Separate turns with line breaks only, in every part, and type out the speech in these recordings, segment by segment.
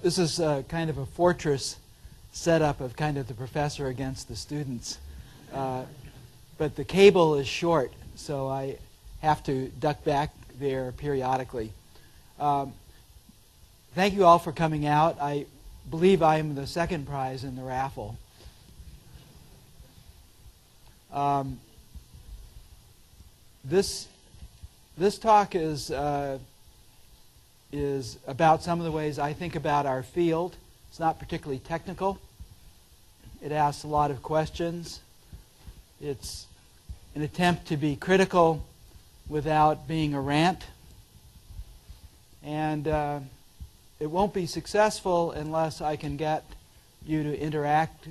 This is kind of a fortress setup of kind of the professor against the students. But the cable is short, so I have to duck back there periodically. Thank you all for coming out. I believe I am the second prize in the raffle. This talk is about some of the ways I think about our field. It's not particularly technical. It asks a lot of questions. It's an attempt to be critical without being a rant. And it won't be successful unless I can get you to interact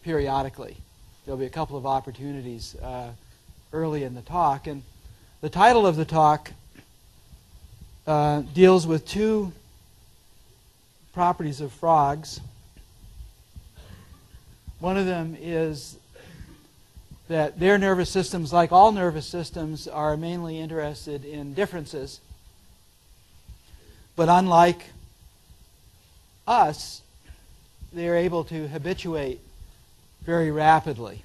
periodically. There'll be a couple of opportunities early in the talk. And the title of the talk deals with two properties of frogs. One of them is that their nervous systems, like all nervous systems, are mainly interested in differences. But unlike us, they're able to habituate very rapidly.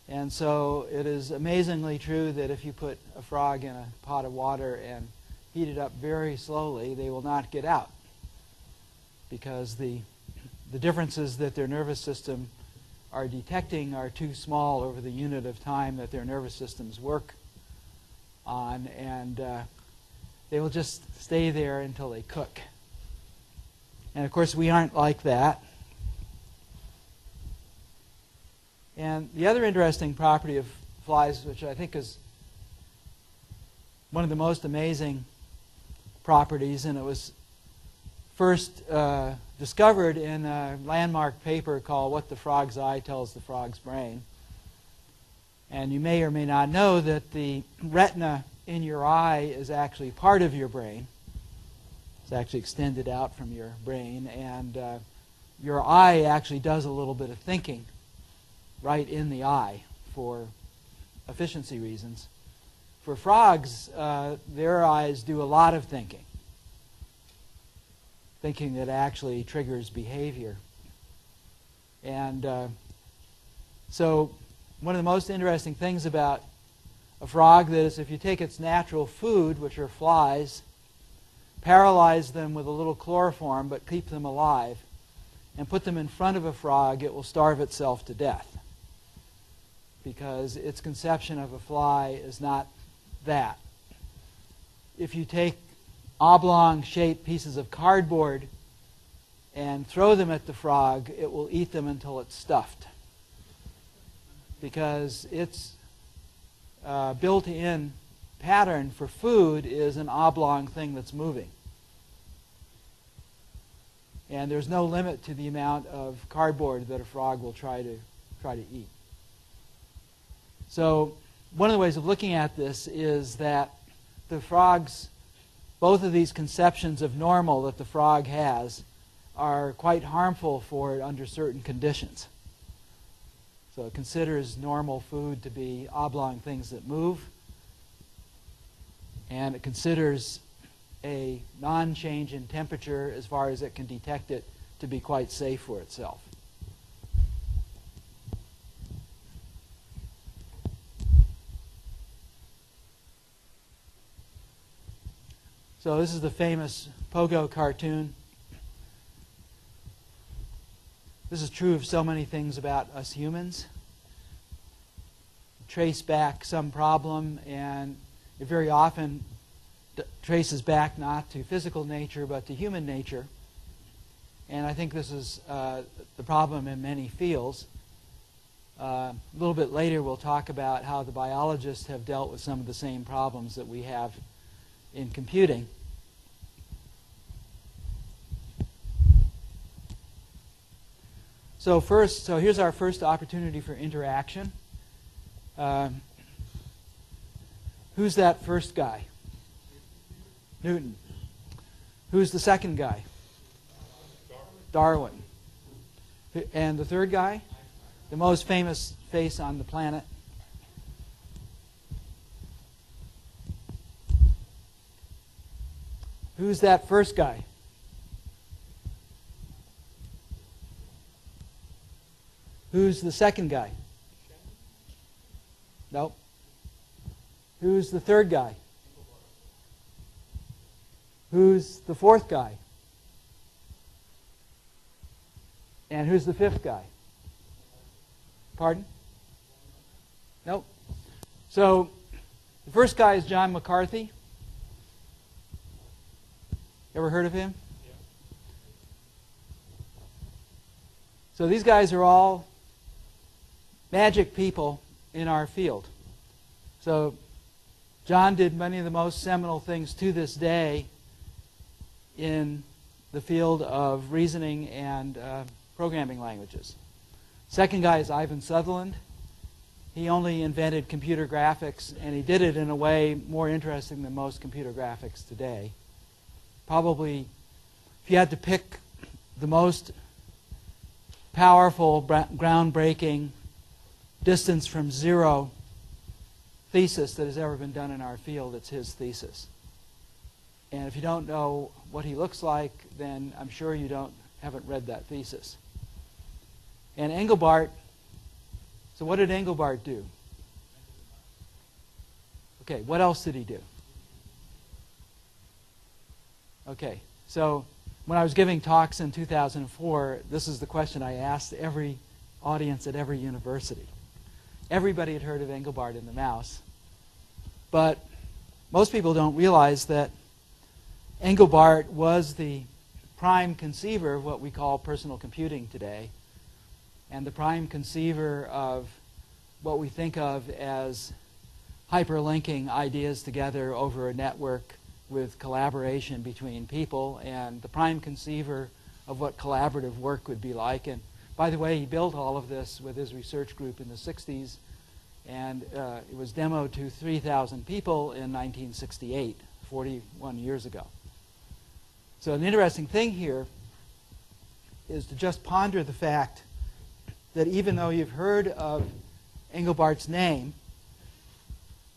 And so it is amazingly true that if you put a frog in a pot of water and heat it up very slowly, they will not get out, because the differences that their nervous system are detecting are too small over the unit of time that their nervous systems work on, and they will just stay there until they cook. And of course we aren't like that. And the other interesting property of flies, which I think is one of the most amazing properties, and it was first discovered in a landmark paper called What the Frog's Eye Tells the Frog's Brain. And you may or may not know that the retina in your eye is actually part of your brain. It's actually extended out from your brain, and your eye actually does a little bit of thinking right in the eye for efficiency reasons. For frogs, their eyes do a lot of thinking that actually triggers behavior. And so one of the most interesting things about a frog is if you take its natural food, which are flies, paralyze them with a little chloroform but keep them alive, and put them in front of a frog, it will starve itself to death, because its conception of a fly is not that. If you take oblong-shaped pieces of cardboard and throw them at the frog, it will eat them until it's stuffed, because its built-in pattern for food is an oblong thing that's moving. And there's no limit to the amount of cardboard that a frog will try to eat. So one of the ways of looking at this is that the frogs, both of these conceptions of normal that the frog has, are quite harmful for it under certain conditions. So it considers normal food to be oblong things that move, and it considers a non-change in temperature, as far as it can detect it, to be quite safe for itself. So this is the famous Pogo cartoon. This is true of so many things about us humans. Trace back some problem, and it very often traces back not to physical nature but to human nature. And I think this is the problem in many fields. A little bit later we'll talk about how the biologists have dealt with some of the same problems that we have in computing. So here's our first opportunity for interaction. Who's that first guy? Newton. Who's the second guy? Darwin. And the third guy? The most famous face on the planet? Who's that first guy? Who's the second guy? Nope. Who's the third guy? Who's the fourth guy? And who's the fifth guy? Pardon? Nope. So the first guy is John McCarthy. Ever heard of him? Yeah. So these guys are all magic people in our field. So John did many of the most seminal things to this day in the field of reasoning and programming languages. Second guy is Ivan Sutherland. He only invented computer graphics, and he did it in a way more interesting than most computer graphics today. Probably, if you had to pick the most powerful, groundbreaking, distance from zero thesis that has ever been done in our field, it's his thesis. And if you don't know what he looks like, then I'm sure you haven't read that thesis. And Engelbart, so what did Engelbart do? Okay, what else did he do? Okay, so when I was giving talks in 2004, this is the question I asked every audience at every university. Everybody had heard of Engelbart and the mouse, but most people don't realize that Engelbart was the prime conceiver of what we call personal computing today, and the prime conceiver of what we think of as hyperlinking ideas together over a network with collaboration between people, and the prime conceiver of what collaborative work would be like. And by the way, he built all of this with his research group in the 60s, and it was demoed to 3,000 people in 1968, 41 years ago. So an interesting thing here is to just ponder the fact that even though you've heard of Engelbart's name,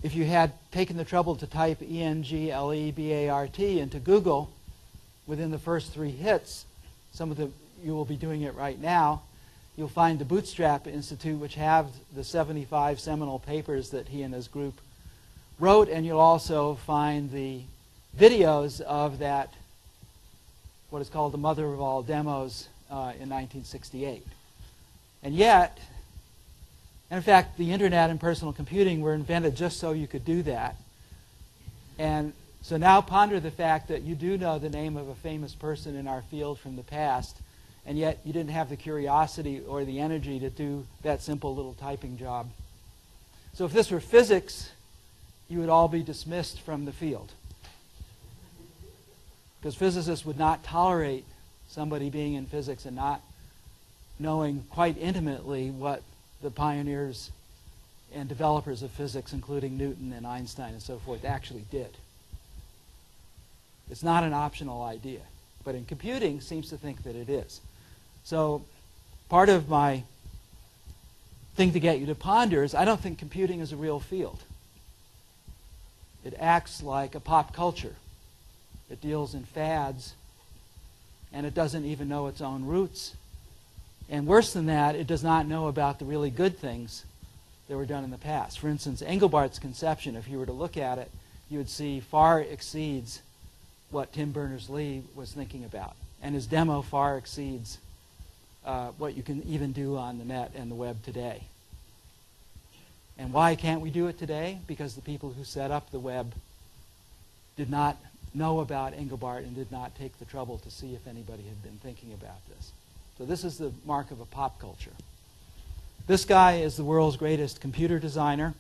if you had taken the trouble to type Englebart into Google within the first 3 hits, you will be doing it right now, you'll find the Bootstrap Institute, which have the 75 seminal papers that he and his group wrote, and you'll also find the videos of that, what is called the mother of all demos in 1968. And yet, in fact, the internet and personal computing were invented just so you could do that. And so now ponder the fact that you do know the name of a famous person in our field from the past, and yet you didn't have the curiosity or the energy to do that simple little typing job. So if this were physics, you would all be dismissed from the field, because physicists would not tolerate somebody being in physics and not knowing quite intimately what the pioneers and developers of physics, including Newton and Einstein and so forth, actually did. It's not an optional idea, but in computing seems to think that it is. So part of my thing to get you to ponder is I don't think computing is a real field. It acts like a pop culture. It deals in fads, and it doesn't even know its own roots. And worse than that, it does not know about the really good things that were done in the past. For instance, Engelbart's conception, if you were to look at it, you would see far exceeds what Tim Berners-Lee was thinking about. And his demo far exceeds what you can even do on the net and the web today. And why can't we do it today? Because the people who set up the web did not know about Engelbart and did not take the trouble to see if anybody had been thinking about this. So this is the mark of a pop culture. This guy is the world's greatest computer designer.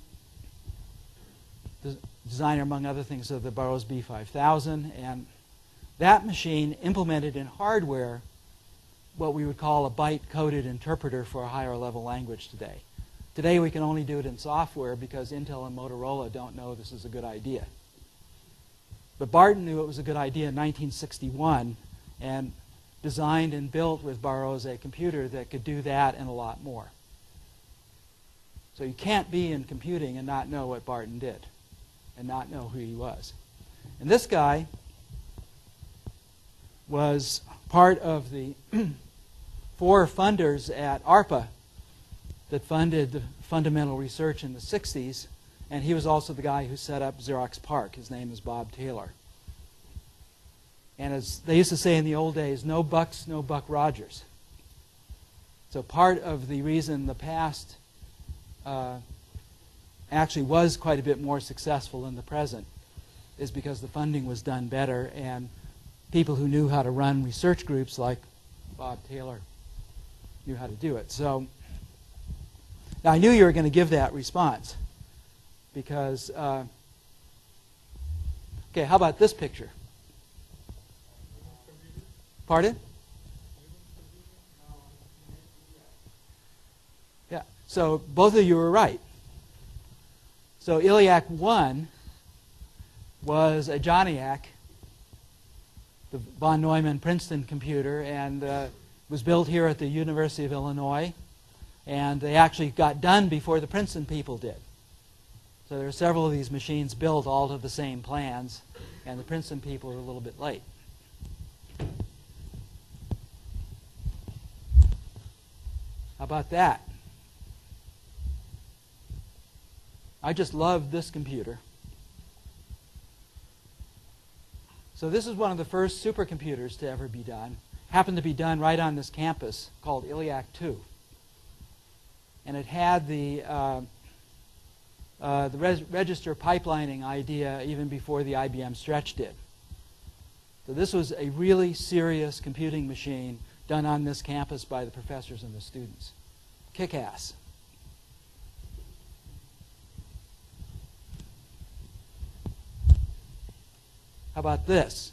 The designer, among other things, of the Burroughs B5000. And that machine implemented in hardware what we would call a byte-coded interpreter for a higher level language today. Today we can only do it in software because Intel and Motorola don't know this is a good idea. But Barton knew it was a good idea in 1961 and designed and built with Burroughs a computer that could do that and a lot more. So you can't be in computing and not know what Barton did and not know who he was. And this guy was part of the 4 funders at ARPA that funded the fundamental research in the 60s, and he was also the guy who set up Xerox PARC. His name is Bob Taylor. And as they used to say in the old days, no Bucks, no Buck Rogers. So part of the reason the past actually was quite a bit more successful than the present is because the funding was done better, and people who knew how to run research groups like Bob Taylor knew how to do it. So now I knew you were going to give that response because, okay, how about this picture? Pardon? Yeah, so both of you were right. So ILIAC 1 was a Johnniac, the von Neumann Princeton computer, and was built here at the University of Illinois. And they actually got done before the Princeton people did. So there are several of these machines built all to the same plans, and the Princeton people are a little bit late. How about that? I just love this computer. So this is one of the first supercomputers to ever be done. Happened to be done right on this campus called ILIAC 2. And it had the register pipelining idea even before the IBM Stretch did. So this was a really serious computing machine done on this campus by the professors and the students. Kick-ass. How about this?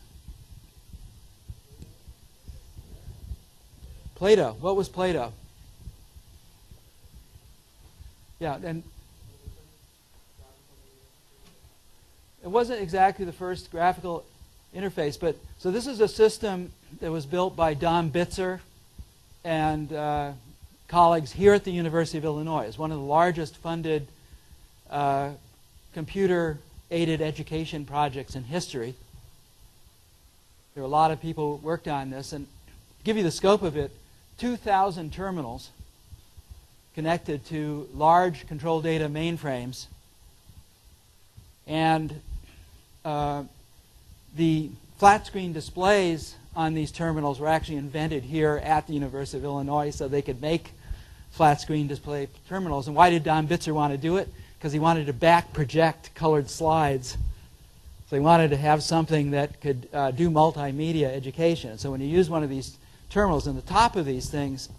Plato. What was Plato? Yeah, and it wasn't exactly the first graphical interface, but so this is a system that was built by Don Bitzer and colleagues here at the University of Illinois. It's one of the largest funded computer-aided education projects in history. There were a lot of people who worked on this, and to give you the scope of it, 2,000 terminals connected to large control data mainframes, and the flat screen displays on these terminals were actually invented here at the University of Illinois so they could make flat screen display terminals. And why did Don Bitzer want to do it? Because he wanted to back project colored slides. So he wanted to have something that could do multimedia education. So when you use one of these terminals, in the top of these things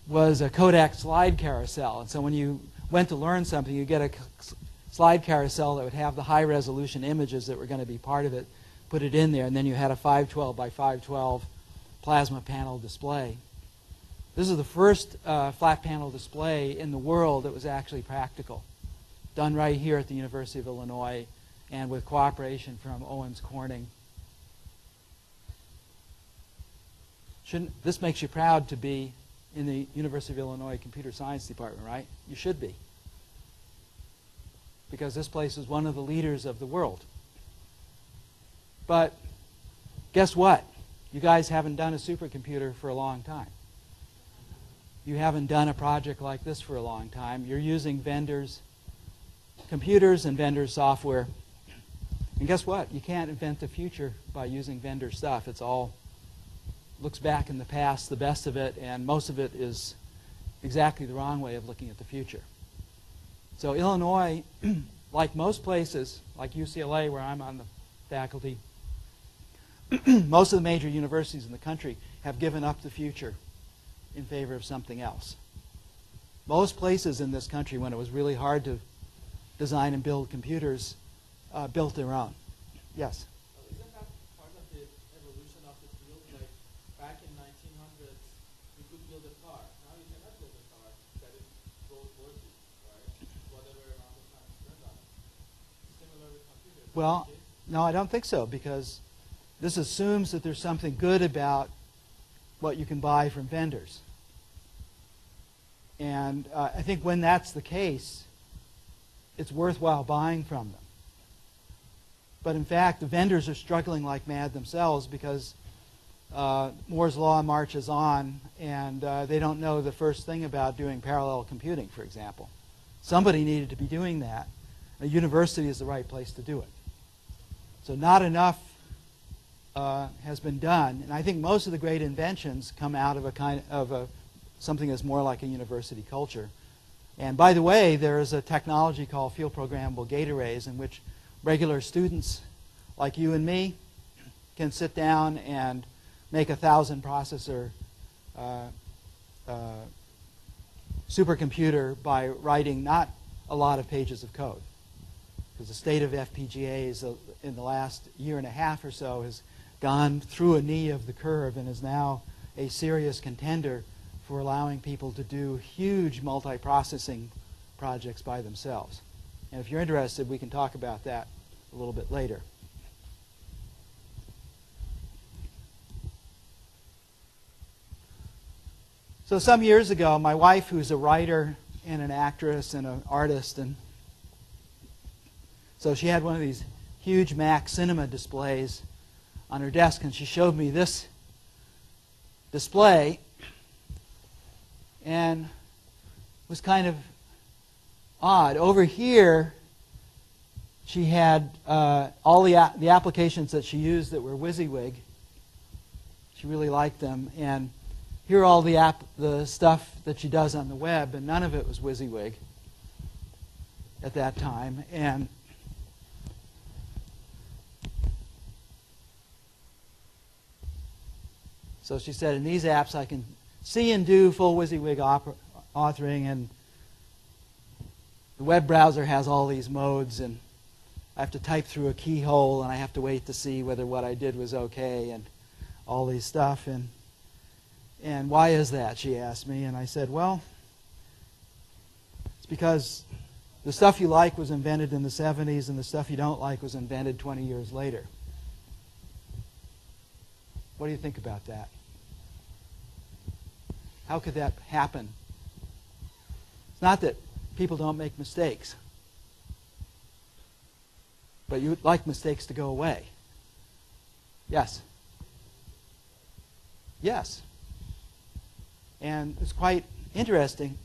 was a Kodak slide carousel. And so when you went to learn something, you get a slide carousel that would have the high resolution images that were going to be part of it, put it in there, and then you had a 512 by 512 plasma panel display. This is the first flat panel display in the world that was actually practical, done right here at the University of Illinois and with cooperation from Owens Corning. This makes you proud to be in the University of Illinois Computer Science Department, right? You should be. Because this place is one of the leaders of the world. But guess what? You guys haven't done a supercomputer for a long time. You haven't done a project like this for a long time. You're using vendors' computers and vendors' software. And guess what? You can't invent the future by using vendor stuff. It's all looks back in the past, the best of it, and most of it is exactly the wrong way of looking at the future. So Illinois, like most places, like UCLA where I'm on the faculty, most of the major universities in the country have given up the future in favor of something else. Most places in this country, when it was really hard to design and build computers, built their own. Yes?
Isn't that part of the evolution of the field? Like back in 1900s, you could build a car. Now you cannot build a car that is roadworthy, right? Whatever amount of time you spend on it. Similar with computers.
Well, no, I don't think so, because this assumes that there's something good about what you can buy from vendors. And I think when that's the case, it's worthwhile buying from them. But in fact, the vendors are struggling like mad themselves because Moore's Law marches on, and they don't know the first thing about doing parallel computing, for example. Somebody needed to be doing that. A university is the right place to do it. So not enough has been done, and I think most of the great inventions come out of something that's more like a university culture. And by the way, there is a technology called field programmable gate arrays in which regular students like you and me can sit down and make a 1,000 processor supercomputer by writing not a lot of pages of code. Because the state of FPGAs in the last year and a half or so has gone through a knee of the curve and is now a serious contender for allowing people to do huge multiprocessing projects by themselves. And if you're interested, we can talk about that a little bit later. So some years ago, my wife, who's a writer and an actress and an artist, and so she had one of these huge Mac Cinema displays on her desk, and she showed me this display, and it was kind of odd. Over here, she had all the applications that she used that were WYSIWYG. She really liked them, and here are all the stuff that she does on the web, and none of it was WYSIWYG at that time. And so she said, in these apps I can see and do full WYSIWYG authoring, and the web browser has all these modes, and I have to type through a keyhole, and I have to wait to see whether what I did was okay, and all these stuff. And why is that, she asked me, and I said, well, it's because the stuff you like was invented in the 70s, and the stuff you don't like was invented 20 years later. What do you think about that? How could that happen? It's not that people don't make mistakes, but you would like mistakes to go away. Yes? Yes. And it's quite interesting.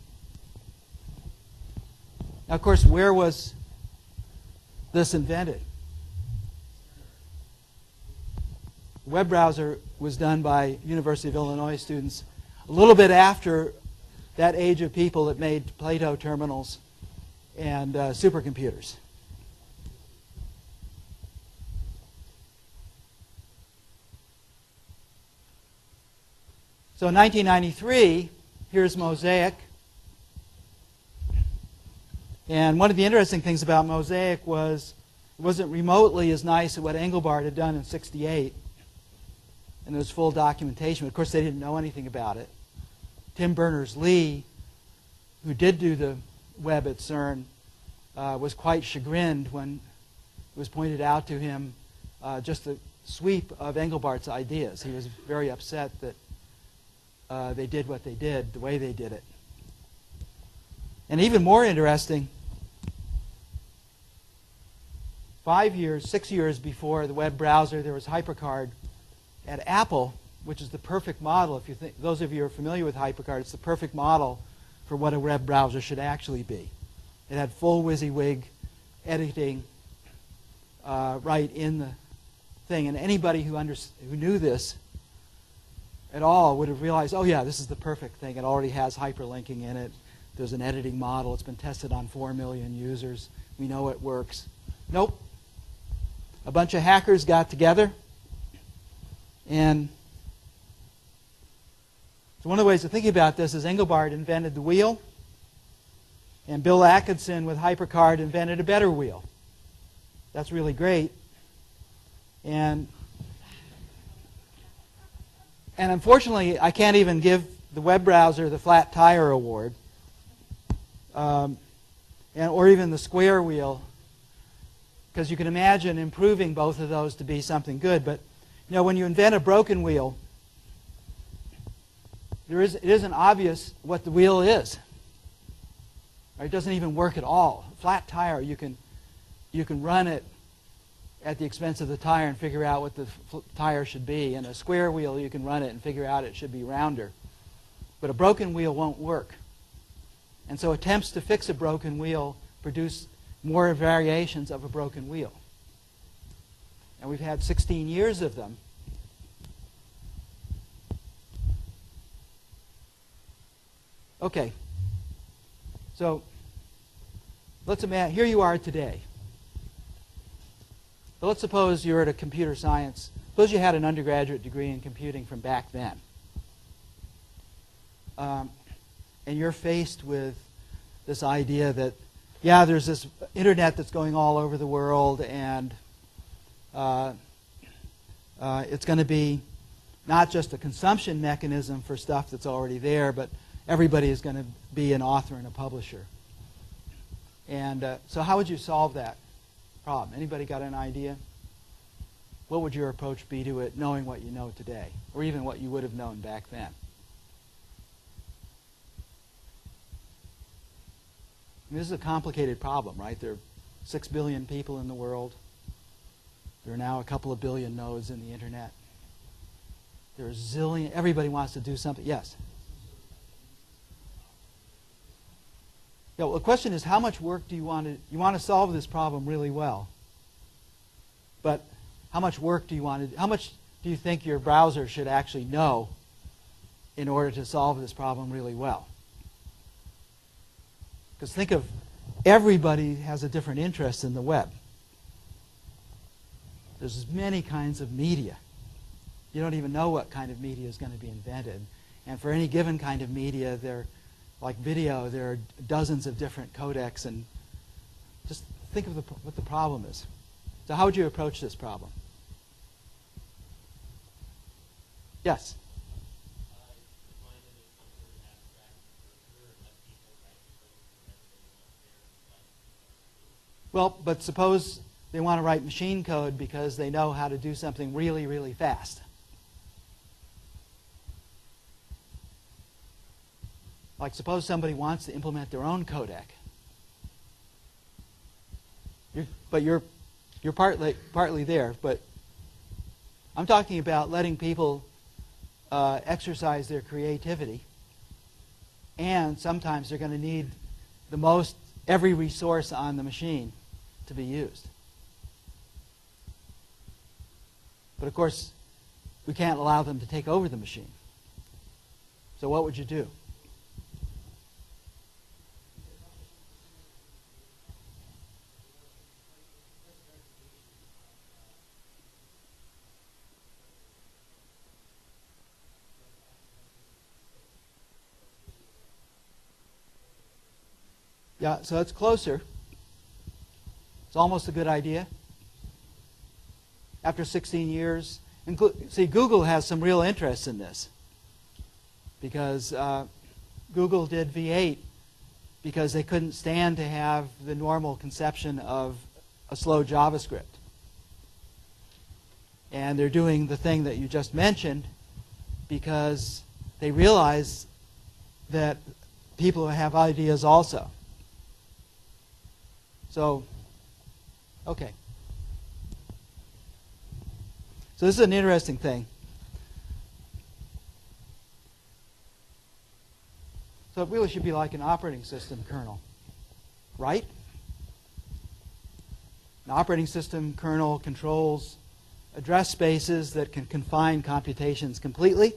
Now, of course, where was this invented? The web browser was done by University of Illinois students a little bit after that age of people that made Plato terminals and supercomputers. So in 1993, here's Mosaic. And one of the interesting things about Mosaic was it wasn't remotely as nice as what Engelbart had done in '68. And there's full documentation. Of course, they didn't know anything about it. Tim Berners-Lee, who did do the web at CERN, was quite chagrined when it was pointed out to him just the sweep of Engelbart's ideas. He was very upset that they did what they did, the way they did it. And even more interesting, 6 years before the web browser, there was HyperCard at Apple, which is the perfect model. If you think, those of you who are familiar with HyperCard, it's the perfect model for what a web browser should actually be. It had full WYSIWYG editing right in the thing, and anybody who knew this at all would have realized, oh yeah, this is the perfect thing. It already has hyperlinking in it. There's an editing model. It's been tested on 4 million users. We know it works. Nope. A bunch of hackers got together, and so one of the ways of thinking about this is Engelbart invented the wheel, and Bill Atkinson with HyperCard invented a better wheel. That's really great. And unfortunately, I can't even give the web browser the flat tire award, or even the square wheel, because you can imagine improving both of those to be something good. But you know, when you invent a broken wheel, it isn't obvious what the wheel is. It doesn't even work at all. Flat tire, you can run it at the expense of the tire and figure out what the tire should be. And a square wheel, you can run it and figure out it should be rounder. But a broken wheel won't work. And so attempts to fix a broken wheel produce more variations of a broken wheel. And we've had 16 years of them. Okay. So let's imagine, here you are today. But let's suppose you're at a computer science. Suppose you had an undergraduate degree in computing from back then. And you're faced with this idea that, yeah, there's this internet that's going all over the world, and it's going to be not just a consumption mechanism for stuff that's already there, but everybody is going to be an author and a publisher. And so how would you solve that problem? Anybody got an idea? What would your approach be to it, knowing what you know today, or even what you would have known back then? I mean, this is a complicated problem, right? There are 6 billion people in the world. There are now a couple of billion nodes in the internet. There are a zillion. Everybody wants to do something. Yes? Yeah, well, the question is, how much work do you want to... You want to solve this problem really well. But how much work do you want to... How much do you think your browser should actually know in order to solve this problem really well? Because think of, everybody has a different interest in the web. There's many kinds of media. You don't even know what kind of media is going to be invented. And for any given kind of media, like video, there are dozens of different codecs. And just think of what the problem is. So how would you approach this problem? Yes? Well, but suppose they want to write machine code because they know how to do something really, really fast. Like suppose somebody wants to implement their own codec. But you're partly there. But I'm talking about letting people exercise their creativity. And sometimes they're going to need every resource on the machine to be used. But of course, we can't allow them to take over the machine. So what would you do? Yeah, so it's closer. It's almost a good idea. After 16 years, see, Google has some real interest in this because Google did V8 because they couldn't stand to have the normal conception of a slow JavaScript. And they're doing the thing that you just mentioned because they realize that people have ideas also. So, okay. So this is an interesting thing. So it really should be like an operating system kernel, right? An operating system kernel controls address spaces that can confine computations completely.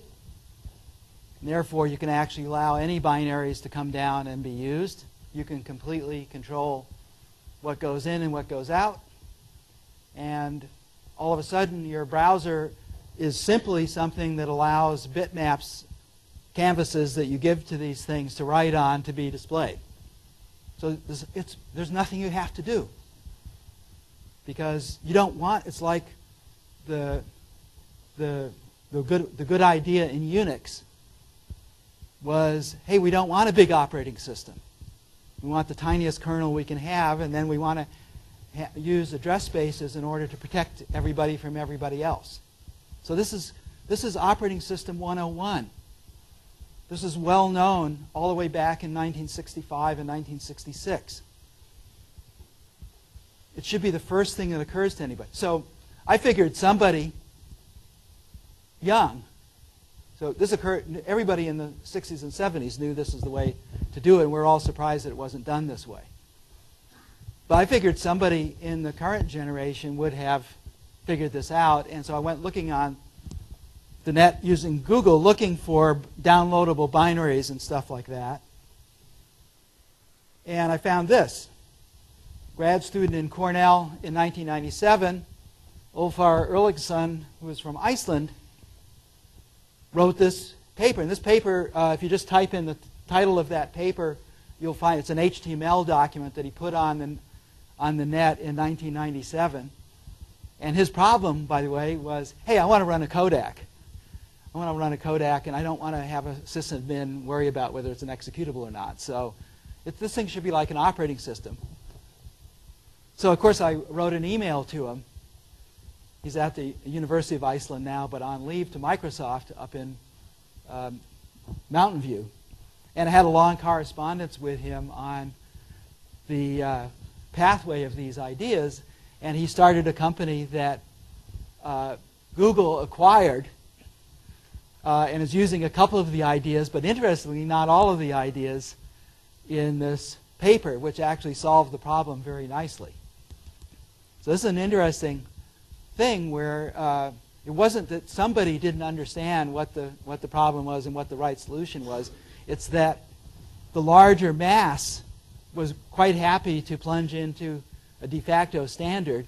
And therefore, you can actually allow any binaries to come down and be used. You can completely control what goes in and what goes out. And all of a sudden, your browser is simply something that allows bitmaps, canvases that you give to these things to write on to be displayed. So there's nothing you have to do. Because you don't want, it's like the good idea in Unix was, hey, we don't want a big operating system. We want the tiniest kernel we can have, and then we want to use address spaces in order to protect everybody from everybody else. So this is operating system 101. This is well known all the way back in 1965 and 1966. it should be the first thing that occurs to anybody. So I figured somebody young, so this occurred, everybody in the 60s and 70s knew this was the way to do it, and we're all surprised that it wasn't done this way. But I figured somebody in the current generation would have figured this out, and so I went looking on the net using Google, looking for downloadable binaries and stuff like that. And I found this. Grad student in Cornell in 1997, Ulfar Erlingsson, who was from Iceland, wrote this paper. And this paper, if you just type in the title of that paper, you'll find it's an HTML document that he put on the net in 1997. And his problem, by the way, was, hey, I want to run a Kodak. I want to run a Kodak, and I don't want to have a sysadmin worry about whether it's an executable or not. So this thing should be like an operating system. So, of course, I wrote an email to him. He's at the University of Iceland now, but on leave to Microsoft up in Mountain View. And I had a long correspondence with him on the pathway of these ideas. And he started a company that Google acquired and is using a couple of the ideas, but interestingly, not all of the ideas in this paper, which actually solved the problem very nicely. So this is an interesting thing where it wasn't that somebody didn't understand what the problem was and what the right solution was. It's that the larger mass was quite happy to plunge into a de facto standard.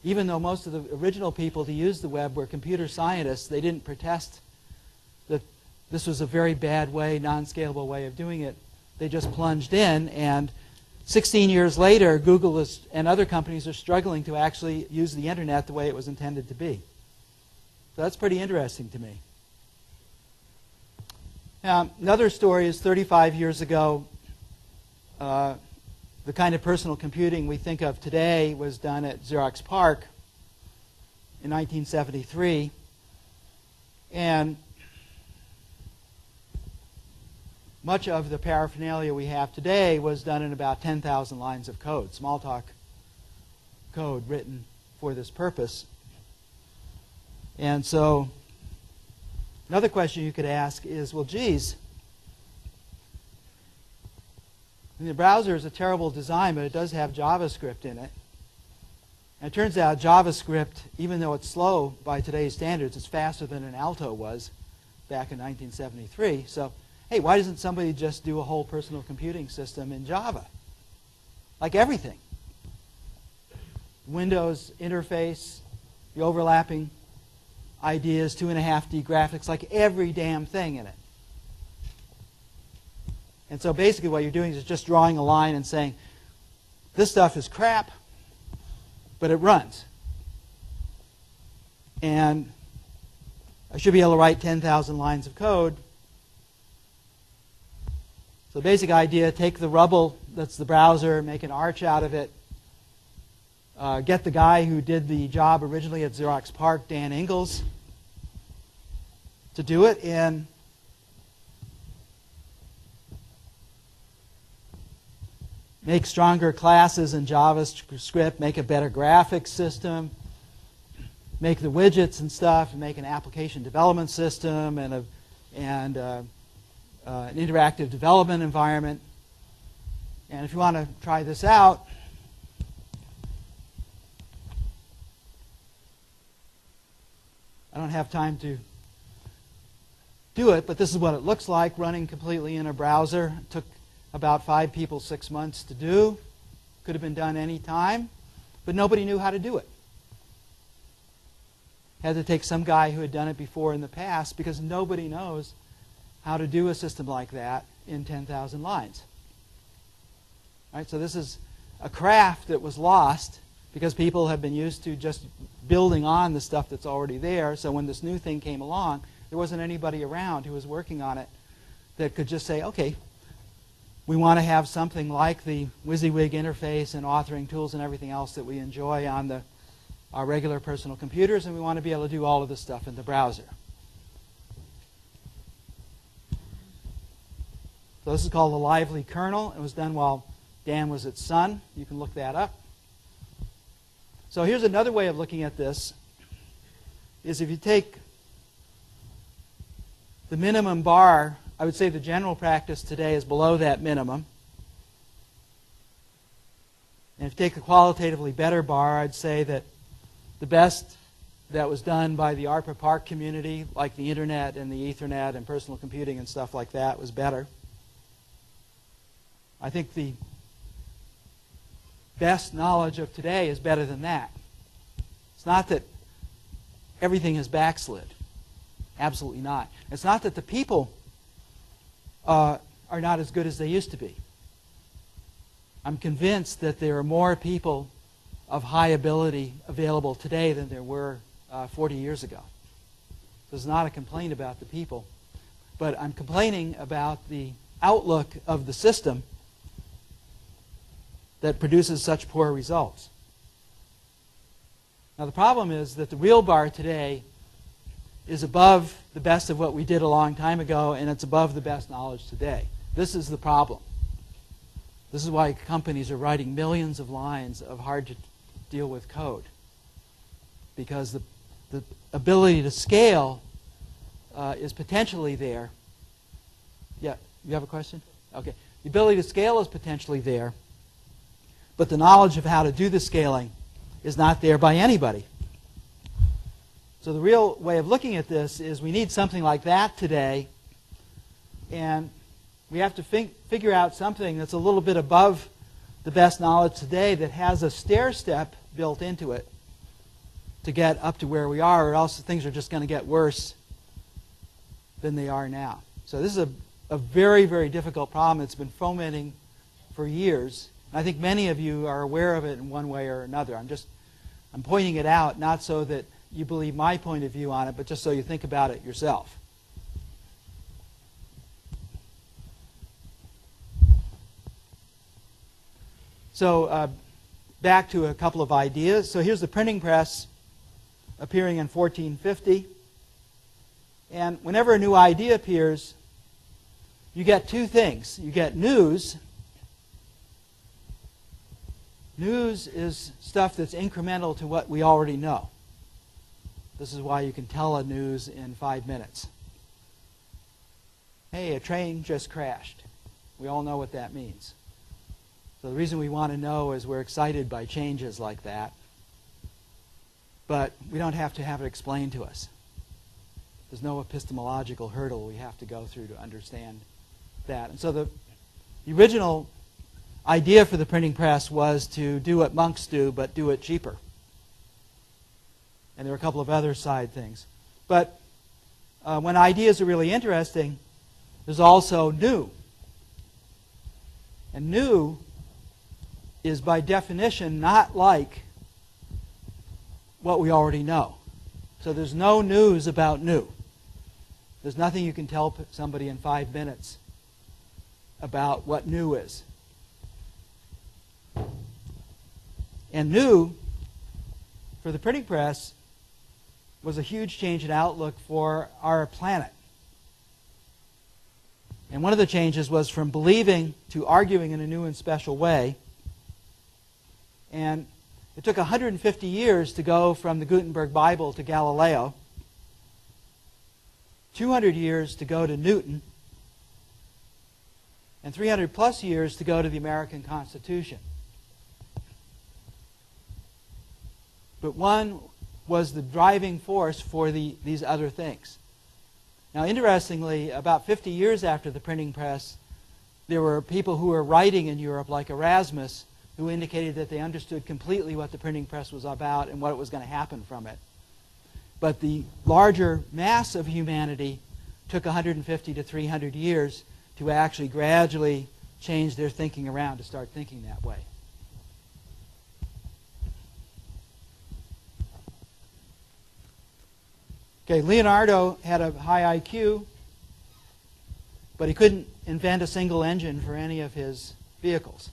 Even though most of the original people to use the web were computer scientists, they didn't protest that this was a very bad way, non-scalable way of doing it. They just plunged in, and 16 years later, Google and other companies are struggling to actually use the internet the way it was intended to be. So that's pretty interesting to me. Now, another story is 35 years ago, the kind of personal computing we think of today was done at Xerox PARC in 1973. And much of the paraphernalia we have today was done in about 10,000 lines of code, Smalltalk code written for this purpose. And so another question you could ask is, well, geez, the browser is a terrible design, but it does have JavaScript in it. And it turns out JavaScript, even though it's slow by today's standards, it's faster than an Alto was back in 1973. So, hey, why doesn't somebody just do a whole personal computing system in Java? Like everything. Windows interface, the overlapping ideas, 2.5D graphics, like every damn thing in it. And so basically what you're doing is just drawing a line and saying, this stuff is crap, but it runs. And I should be able to write 10,000 lines of code. So the basic idea, take the rubble that's the browser, make an arch out of it, get the guy who did the job originally at Xerox PARC, Dan Ingalls, to do it, and make stronger classes in JavaScript, make a better graphics system, make the widgets and stuff, and make an application development system and an interactive development environment. And if you want to try this out, I don't have time to do it, but this is what it looks like running completely in a browser. It took about 5 people 6 months to do. Could have been done any time, but nobody knew how to do it. Had to take some guy who had done it before in the past, because nobody knows how to do a system like that in 10,000 lines. Right? So this is a craft that was lost because people have been used to just building on the stuff that's already there. So when this new thing came along, there wasn't anybody around who was working on it that could just say, okay, we want to have something like the WYSIWYG interface and authoring tools and everything else that we enjoy on our regular personal computers, and we want to be able to do all of this stuff in the browser. So this is called the Lively kernel. It was done while Dan was at Sun. You can look that up. So here's another way of looking at this, is if you take the minimum bar, I would say the general practice today is below that minimum. And if you take the qualitatively better bar, I'd say that the best that was done by the ARPA Park community, like the Internet and the Ethernet and personal computing and stuff like that, was better. I think the best knowledge of today is better than that. It's not that everything has backslid. Absolutely not. It's not that the people are not as good as they used to be. I'm convinced that there are more people of high ability available today than there were 40 years ago. So it's not a complaint about the people, but I'm complaining about the outlook of the system that produces such poor results. Now the problem is that the real bar today is above the best of what we did a long time ago, and it's above the best knowledge today. This is the problem. This is why companies are writing millions of lines of hard-to-deal-with code, because the ability to scale is potentially there. Yeah, you have a question? Okay. The ability to scale is potentially there, but the knowledge of how to do the scaling is not there by anybody. So the real way of looking at this is we need something like that today, and we have to figure out something that's a little bit above the best knowledge today that has a stair step built into it to get up to where we are, or else things are just going to get worse than they are now. So this is a very, very difficult problem. It's been fomenting for years. I think many of you are aware of it in one way or another. I'm pointing it out not so that you believe my point of view on it, but just so you think about it yourself. So back to a couple of ideas. So here's the printing press appearing in 1450. And whenever a new idea appears, you get two things. You get news. News is stuff that's incremental to what we already know. This is why you can tell a news in 5 minutes. Hey, a train just crashed. We all know what that means. So the reason we want to know is we're excited by changes like that. But we don't have to have it explained to us. There's no epistemological hurdle we have to go through to understand that. And so the original idea for the printing press was to do what monks do, but do it cheaper. And there are a couple of other side things. But when ideas are really interesting, there's also new. And new is by definition not like what we already know. So there's no news about new. There's nothing you can tell somebody in 5 minutes about what new is. And new, for the printing press, was a huge change in outlook for our planet. And one of the changes was from believing to arguing in a new and special way. And it took 150 years to go from the Gutenberg Bible to Galileo, 200 years to go to Newton, and 300 plus years to go to the American Constitution. But one was the driving force for these other things. Now, interestingly, about 50 years after the printing press, there were people who were writing in Europe, like Erasmus, who indicated that they understood completely what the printing press was about and what was going to happen from it. But the larger mass of humanity took 150 to 300 years to actually gradually change their thinking around to start thinking that way. Okay, Leonardo had a high IQ, but he couldn't invent a single engine for any of his vehicles.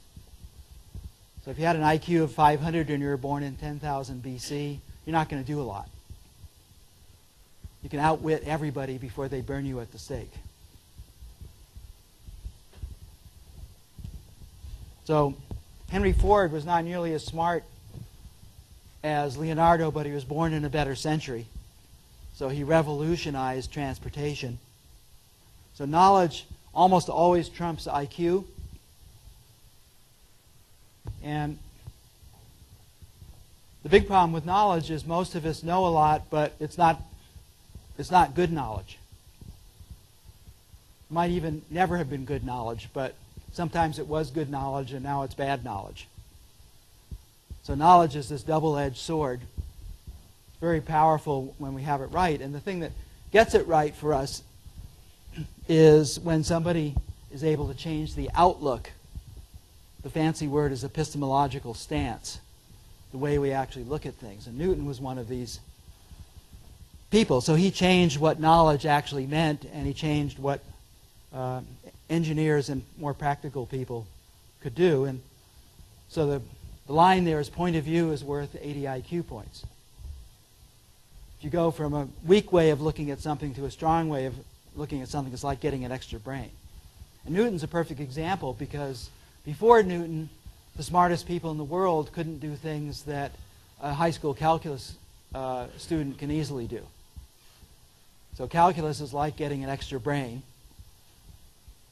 So if you had an IQ of 500 and you were born in 10,000 BC, you're not going to do a lot. You can outwit everybody before they burn you at the stake. So Henry Ford was not nearly as smart as Leonardo, but he was born in a better century. So he revolutionized transportation. So knowledge almost always trumps IQ. And the big problem with knowledge is most of us know a lot, but it's not good knowledge. It might even never have been good knowledge, but sometimes it was good knowledge and now it's bad knowledge. So knowledge is this double-edged sword. It's very powerful when we have it right. And the thing that gets it right for us is when somebody is able to change the outlook. The fancy word is epistemological stance, the way we actually look at things. And Newton was one of these people. So he changed what knowledge actually meant, and he changed what engineers and more practical people could do. And so the line there is point of view is worth 80 IQ points. If you go from a weak way of looking at something to a strong way of looking at something, it's like getting an extra brain. And Newton's a perfect example because before Newton, the smartest people in the world couldn't do things that a high school calculus student can easily do. So calculus is like getting an extra brain,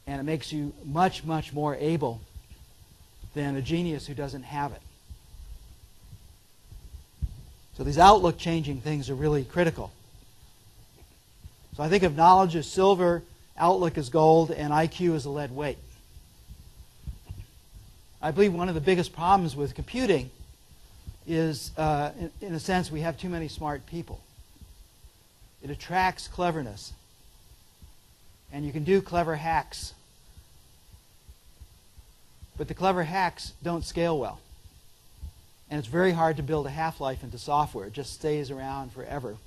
and it makes you much, much more able than a genius who doesn't have it. So these outlook-changing things are really critical. So I think of knowledge as silver, outlook as gold, and IQ as a lead weight. I believe one of the biggest problems with computing is, in a sense, we have too many smart people. It attracts cleverness. And you can do clever hacks. But the clever hacks don't scale well. And it's very hard to build a half-life into software. It just stays around forever.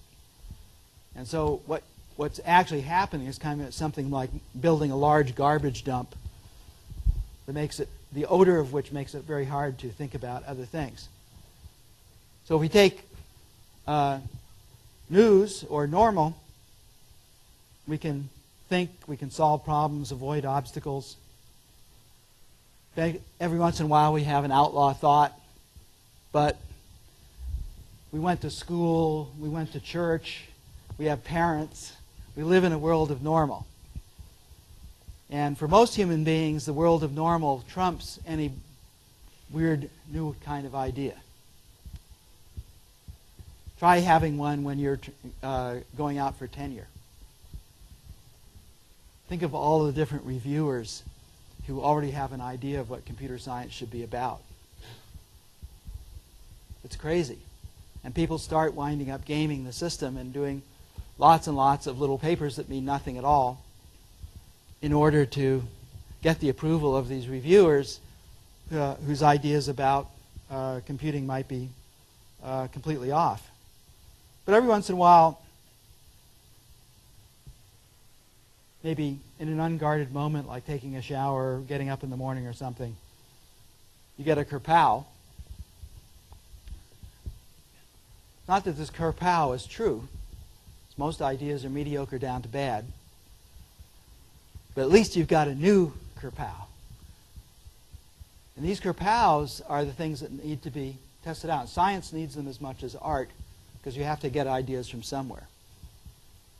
And so what's actually happening is kind of something like building a large garbage dump that makes it, the odor of which makes it very hard to think about other things. So if we take news or normal, we can think, we can solve problems, avoid obstacles. Every once in a while we have an outlaw thought, but we went to school, we went to church, we have parents, we live in a world of normal. And for most human beings, the world of normal trumps any weird new kind of idea. Try having one when you're going out for tenure. Think of all the different reviewers who already have an idea of what computer science should be about. It's crazy. And people start winding up gaming the system and doing lots and lots of little papers that mean nothing at all in order to get the approval of these reviewers whose ideas about computing might be completely off. But every once in a while, maybe in an unguarded moment like taking a shower or getting up in the morning or something, you get a kerpow. Not that this kerpow is true. Most ideas are mediocre down to bad. But at least you've got a new kerpow. And these kerpows are the things that need to be tested out. Science needs them as much as art because you have to get ideas from somewhere.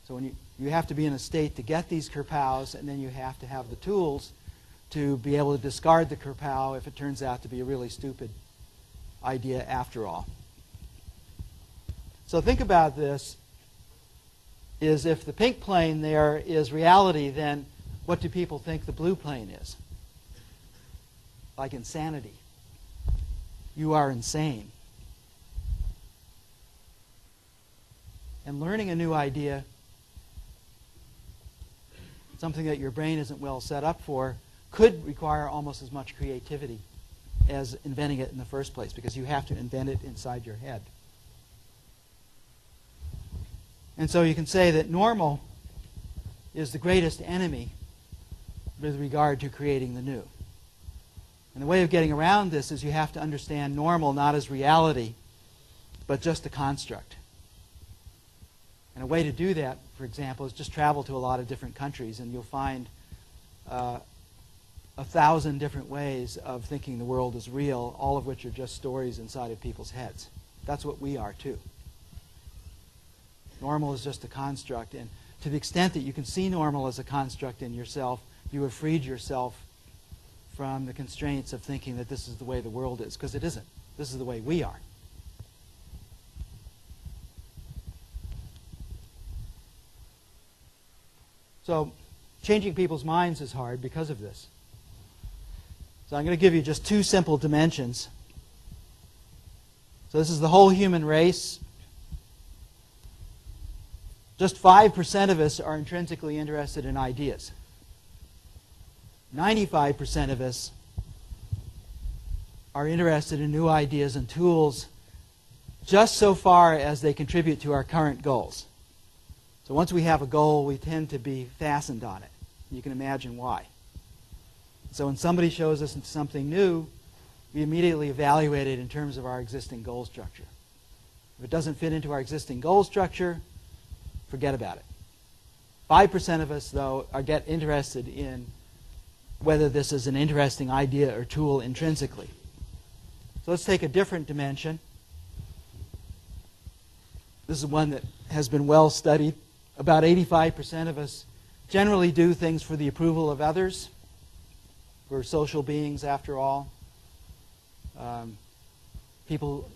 So when you have to be in a state to get these kerpows, and then you have to have the tools to be able to discard the kerpow if it turns out to be a really stupid idea after all. So think about this, is if the pink plane there is reality, then what do people think the blue plane is? Like insanity. You are insane. And learning a new idea, something that your brain isn't well set up for, could require almost as much creativity as inventing it in the first place, because you have to invent it inside your head. And so you can say that normal is the greatest enemy with regard to creating the new. And the way of getting around this is you have to understand normal not as reality, but just a construct. And a way to do that, for example, is just travel to a lot of different countries, and you'll find 1,000 different ways of thinking the world is real, all of which are just stories inside of people's heads. That's what we are too. Normal is just a construct, and to the extent that you can see normal as a construct in yourself, you have freed yourself from the constraints of thinking that this is the way the world is, because it isn't. This is the way we are. So changing people's minds is hard because of this. So I'm going to give you just two simple dimensions. So this is the whole human race. Just 5% of us are intrinsically interested in ideas. 95% of us are interested in new ideas and tools just so far as they contribute to our current goals. So once we have a goal, we tend to be fastened on it. You can imagine why. So when somebody shows us something new, we immediately evaluate it in terms of our existing goal structure. If it doesn't fit into our existing goal structure, forget about it. 5% of us, though, get interested in whether this is an interesting idea or tool intrinsically. So let's take a different dimension. This is one that has been well studied. About 85% of us generally do things for the approval of others. We're social beings, after all. People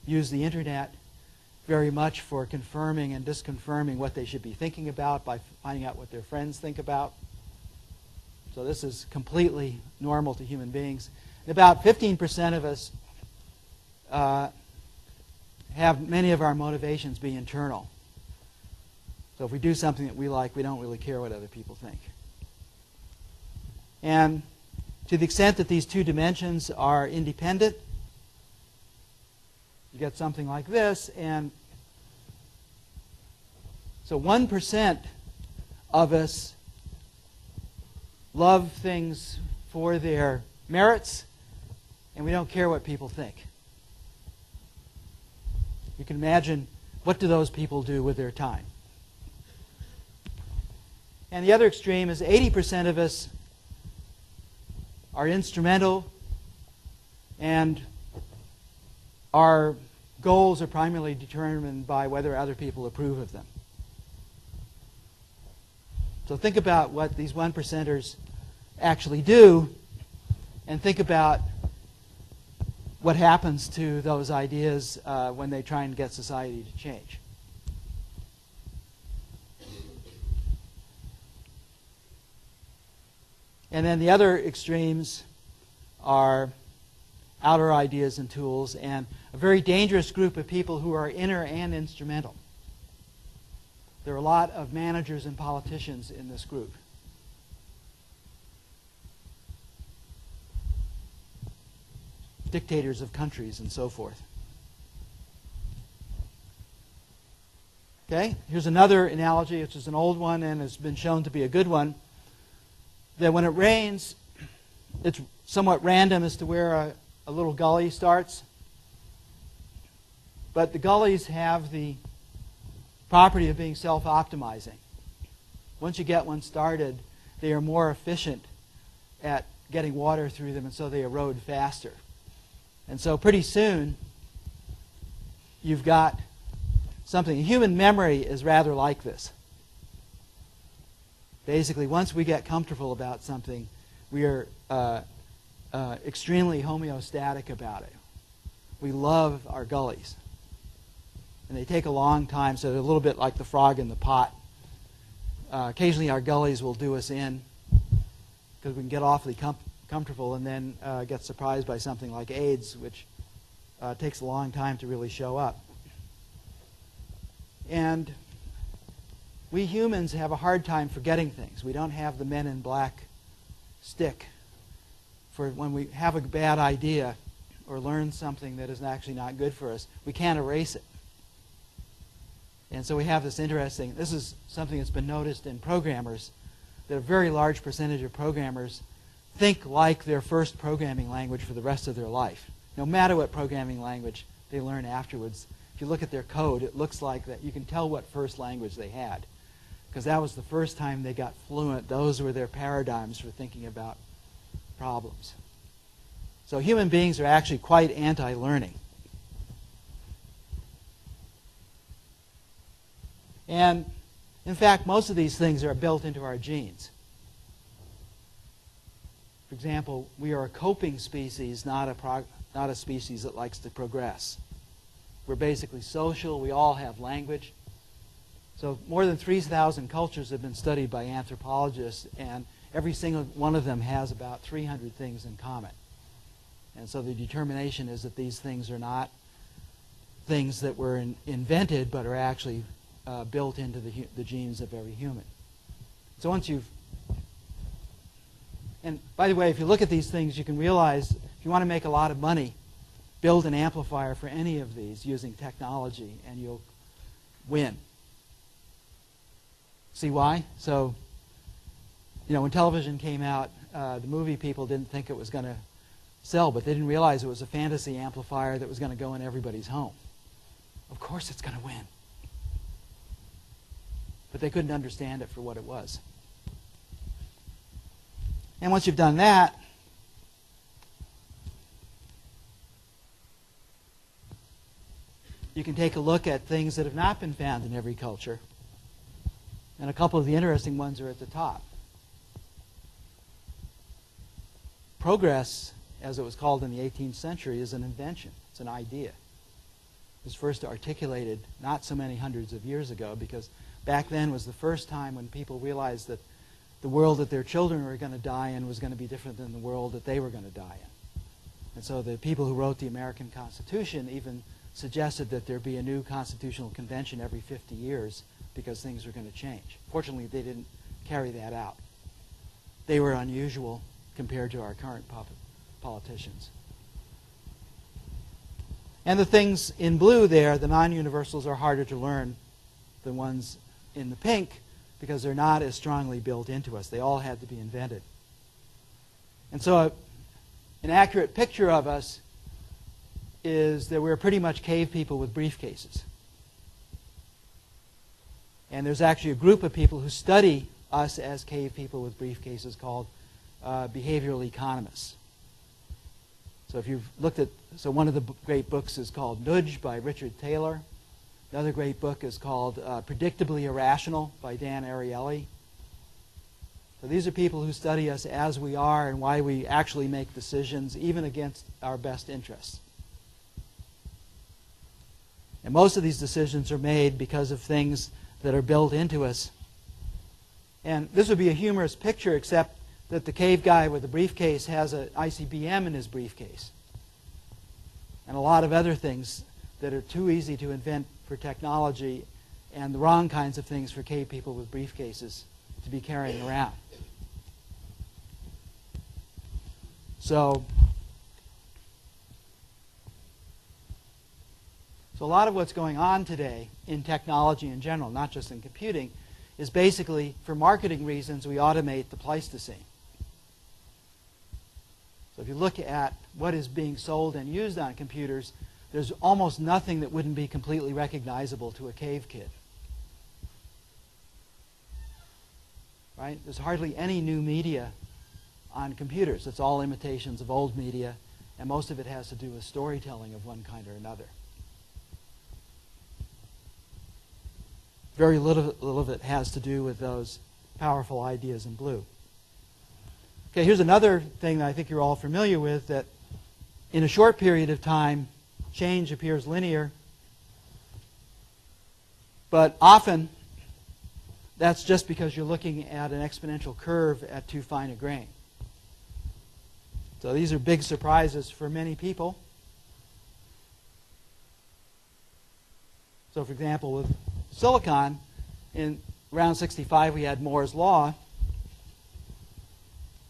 use the internet very much for confirming and disconfirming what they should be thinking about by finding out what their friends think about. So this is completely normal to human beings. And about 15% of us have many of our motivations be internal. So if we do something that we like, we don't really care what other people think. And to the extent that these two dimensions are independent, you get something like this. And so 1% of us love things for their merits, and we don't care what people think. You can imagine, what do those people do with their time? And the other extreme is 80% of us are instrumental, and our goals are primarily determined by whether other people approve of them. So think about what these 1%ers actually do, and think about what happens to those ideas when they try and get society to change. And then the other extremes are outer ideas and tools, and a very dangerous group of people who are inner and instrumental. There are a lot of managers and politicians in this group. Dictators of countries and so forth. Okay, here's another analogy, which is an old one and has been shown to be a good one. That when it rains, it's somewhat random as to where a little gully starts. But the gullies have the property of being self-optimizing. Once you get one started, they are more efficient at getting water through them, and so they erode faster. And so pretty soon, you've got something. Human memory is rather like this. Basically, once we get comfortable about something, we are extremely homeostatic about it. We love our gullies. And they take a long time, so they're a little bit like the frog in the pot. Occasionally our gullies will do us in because we can get awfully comfortable and then get surprised by something like AIDS, which takes a long time to really show up. And we humans have a hard time forgetting things. We don't have the Men in Black stick for when we have a bad idea or learn something that is actually not good for us. We can't erase it. And so we have this interesting, this is something that's been noticed in programmers, that a very large percentage of programmers think like their first programming language for the rest of their life, no matter what programming language they learn afterwards. If you look at their code, it looks like that you can tell what first language they had, because that was the first time they got fluent. Those were their paradigms for thinking about problems. So human beings are actually quite anti-learning. And in fact, most of these things are built into our genes. For example, we are a coping species, not a species that likes to progress. We're basically social. We all have language. So more than 3,000 cultures have been studied by anthropologists, and every single one of them has about 300 things in common. And so the determination is that these things are not things that were invented, but are actually built into the genes of every human. So once you've... And by the way, if you look at these things, you can realize if you want to make a lot of money, build an amplifier for any of these using technology, and you'll win. See why? So, when television came out, the movie people didn't think it was going to sell, but they didn't realize it was a fantasy amplifier that was going to go in everybody's home. Of course it's going to win. But they couldn't understand it for what it was. And once you've done that, you can take a look at things that have not been found in every culture. And a couple of the interesting ones are at the top. Progress, as it was called in the 18th century, is an invention. It's an idea. It was first articulated not so many hundreds of years ago, because back then was the first time when people realized that the world that their children were going to die in was going to be different than the world that they were going to die in. And so the people who wrote the American Constitution even suggested that there be a new constitutional convention every 50 years because things were going to change. Fortunately, they didn't carry that out. They were unusual compared to our current politicians. And the things in blue there, the non-universals, are harder to learn than ones in the pink because they're not as strongly built into us. They all had to be invented. And so an accurate picture of us is that we're pretty much cave people with briefcases. And there's actually a group of people who study us as cave people with briefcases called behavioral economists. So if you've looked at, so one of the great books is called Nudge by Richard Taylor. Another great book is called Predictably Irrational by Dan Ariely. So these are people who study us as we are and why we actually make decisions even against our best interests. And most of these decisions are made because of things that are built into us. And this would be a humorous picture, except that the cave guy with the briefcase has an ICBM in his briefcase. And a lot of other things that are too easy to invent for technology and the wrong kinds of things for cave people with briefcases to be carrying around. So a lot of what's going on today in technology in general, not just in computing, is basically, for marketing reasons, we automate the Pleistocene. So if you look at what is being sold and used on computers, there's almost nothing that wouldn't be completely recognizable to a cave kid. Right? There's hardly any new media on computers. It's all imitations of old media, and most of it has to do with storytelling of one kind or another. Very little of it has to do with those powerful ideas in blue. Okay, here's another thing that I think you're all familiar with, that in a short period of time, change appears linear, but often that's just because you're looking at an exponential curve at too fine a grain. So these are big surprises for many people. So for example, with silicon, in around 65 we had Moore's law,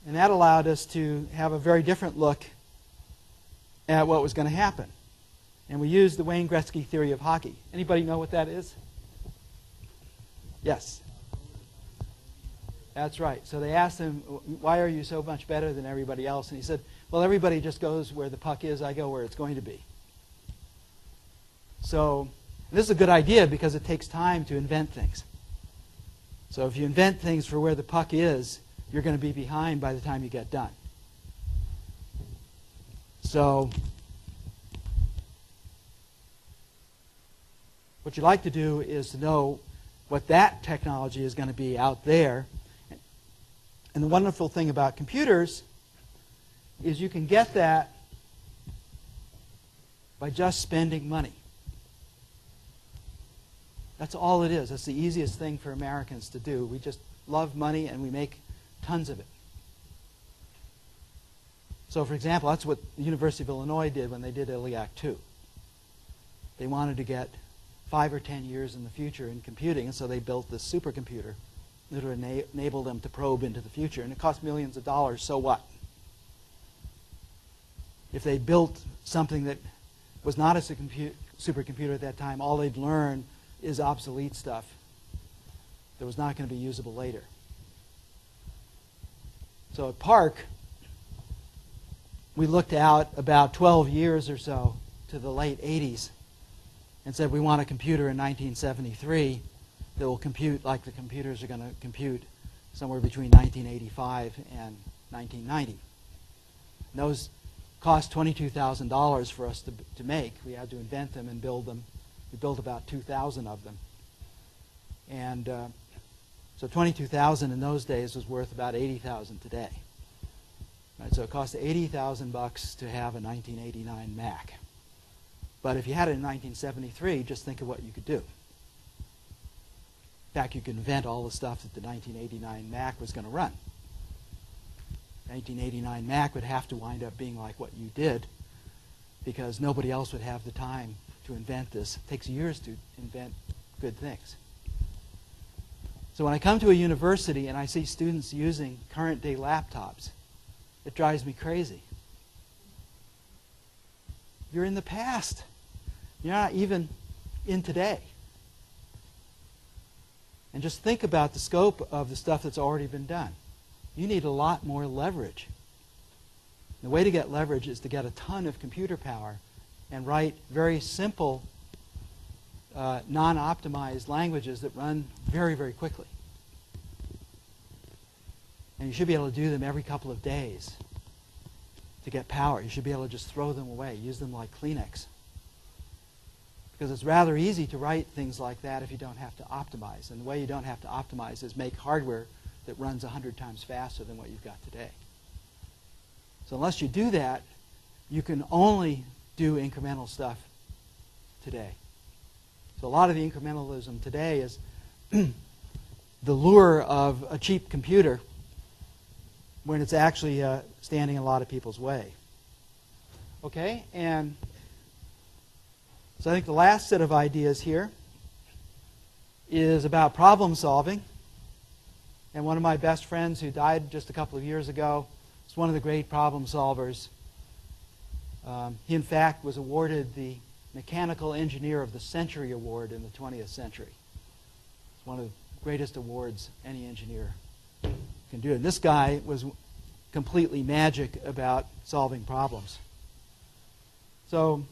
and that allowed us to have a very different look at what was going to happen. And we used the Wayne Gretzky theory of hockey. Anybody know what that is? Yes. That's right. So they asked him, why are you so much better than everybody else? And he said, well, everybody just goes where the puck is. I go where it's going to be. So this is a good idea because it takes time to invent things. So if you invent things for where the puck is, you're going to be behind by the time you get done. So what you like to do is to know what that technology is going to be out there. And the wonderful thing about computers is you can get that by just spending money. That's all it is. That's the easiest thing for Americans to do. We just love money and we make tons of it. So, for example, that's what the University of Illinois did when they did ILLIAC 2. They wanted to get 5 or 10 years in the future in computing, and so they built this supercomputer that would enable them to probe into the future. And it cost millions of dollars, so what? If they built something that was not a supercomputer at that time, all they'd learn is obsolete stuff that was not going to be usable later. So at Park, we looked out about 12 years or so to the late 80s and said we want a computer in 1973 that will compute like the computers are going to compute somewhere between 1985 and 1990. And those cost $22,000 for us to make. We had to invent them and build them. We built about 2,000 of them. And so $22,000 in those days was worth about $80,000 today. Right, so it cost $80,000 to have a 1989 Mac. But if you had it in 1973, just think of what you could do. In fact, you could invent all the stuff that the 1989 Mac was going to run. 1989 Mac would have to wind up being like what you did because nobody else would have the time to invent this. It takes years to invent good things. So when I come to a university and I see students using current day laptops, it drives me crazy. You're in the past. You're not even in today. And just think about the scope of the stuff that's already been done. You need a lot more leverage. The way to get leverage is to get a ton of computer power and write very simple, non-optimized languages that run very, very quickly. And you should be able to do them every couple of days to get power. You should be able to just throw them away, use them like Kleenex. Because it's rather easy to write things like that if you don't have to optimize. And the way you don't have to optimize is make hardware that runs 100 times faster than what you've got today. So unless you do that, you can only do incremental stuff today. So a lot of the incrementalism today is the lure of a cheap computer when it's actually standing in a lot of people's way. Okay, and so I think the last set of ideas here is about problem solving. And one of my best friends who died just a couple of years ago is one of the great problem solvers. He, in fact, was awarded the Mechanical Engineer of the Century Award in the 20th century. It's one of the greatest awards any engineer can do. And this guy was completely magic about solving problems. So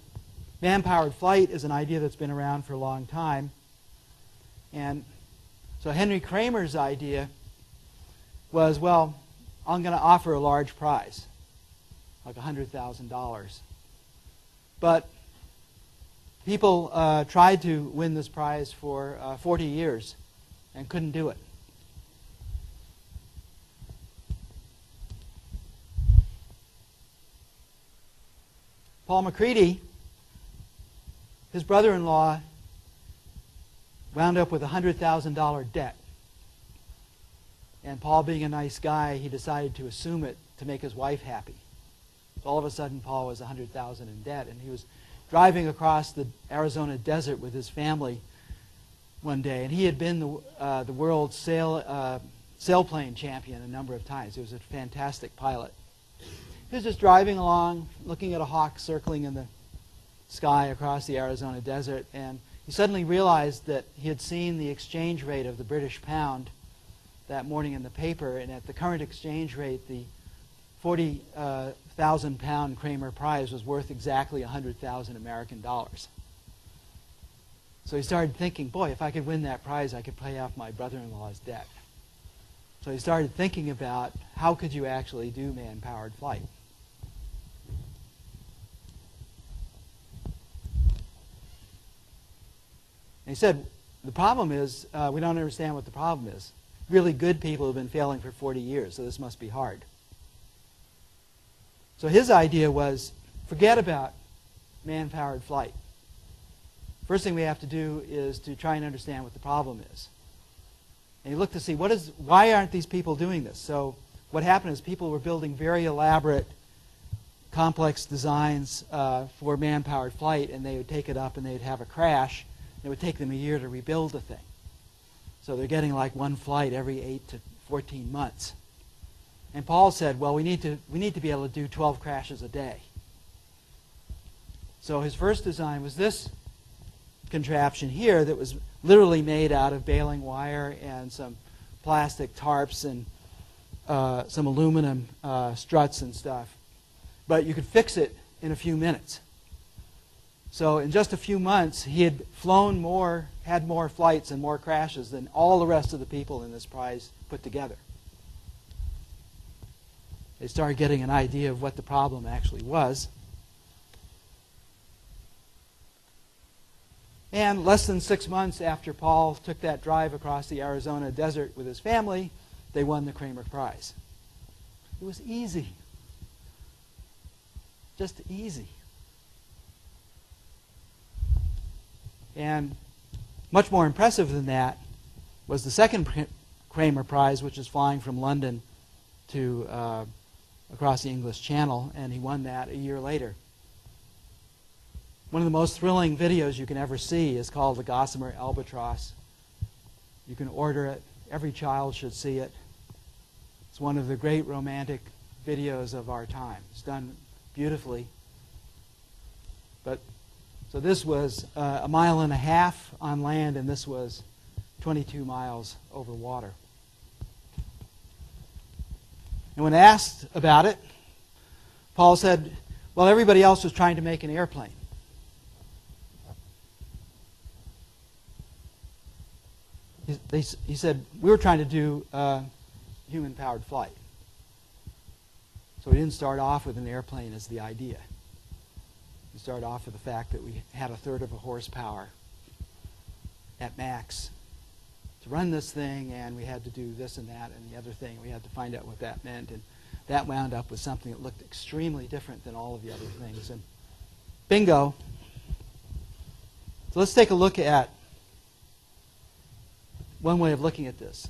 man-powered flight is an idea that's been around for a long time. And so Henry Kramer's idea was, well, I'm going to offer a large prize, like $100,000. But people tried to win this prize for 40 years and couldn't do it. Paul MacCready, his brother-in-law, wound up with a $100,000 debt. And Paul, being a nice guy, he decided to assume it to make his wife happy. So all of a sudden, Paul was $100,000 in debt, and he was driving across the Arizona desert with his family one day, and he had been the world sailplane champion a number of times. He was a fantastic pilot. He was just driving along, looking at a hawk circling in the sky across the Arizona desert, and he suddenly realized that he had seen the exchange rate of the British pound that morning in the paper, and at the current exchange rate, the 40,000-pound Kramer prize was worth exactly 100,000 American dollars. So he started thinking, boy, if I could win that prize, I could pay off my brother-in-law's debt. So he started thinking about how could you actually do man-powered flight. And he said, The problem is we don't understand what the problem is. Really good people have been failing for 40 years, so this must be hard. So his idea was, forget about man-powered flight. First thing we have to do is to try and understand what the problem is. And he looked to see, why aren't these people doing this? So what happened is people were building very elaborate, complex designs for man-powered flight, and they would take it up and they'd have a crash. It would take them a year to rebuild the thing. So they're getting like one flight every 8 to 14 months. And Paul said, well, we need to be able to do 12 crashes a day. So his first design was this contraption here that was literally made out of baling wire and some plastic tarps and some aluminum struts and stuff. But you could fix it in a few minutes. So in just a few months, he had flown more, had more flights and more crashes than all the rest of the people in this prize put together. They started getting an idea of what the problem actually was. And less than 6 months after Paul took that drive across the Arizona desert with his family, they won the Kramer Prize. It was easy. Just easy. And much more impressive than that was the second Kramer Prize, which is flying from London to across the English Channel, and he won that a year later. One of the most thrilling videos you can ever see is called The Gossamer Albatross. You can order it. Every child should see it. It's one of the great romantic videos of our time. It's done beautifully. So this was a mile and a half on land, and this was 22 miles over water. And when asked about it, Paul said, well, everybody else was trying to make an airplane. He said, we were trying to do human-powered flight. So we didn't start off with an airplane as the idea. We started off with the fact that we had 1/3 of a horsepower at max to run this thing, and we had to do this and that and the other thing. We had to find out what that meant, and that wound up with something that looked extremely different than all of the other things. And bingo. So let's take a look at one way of looking at this.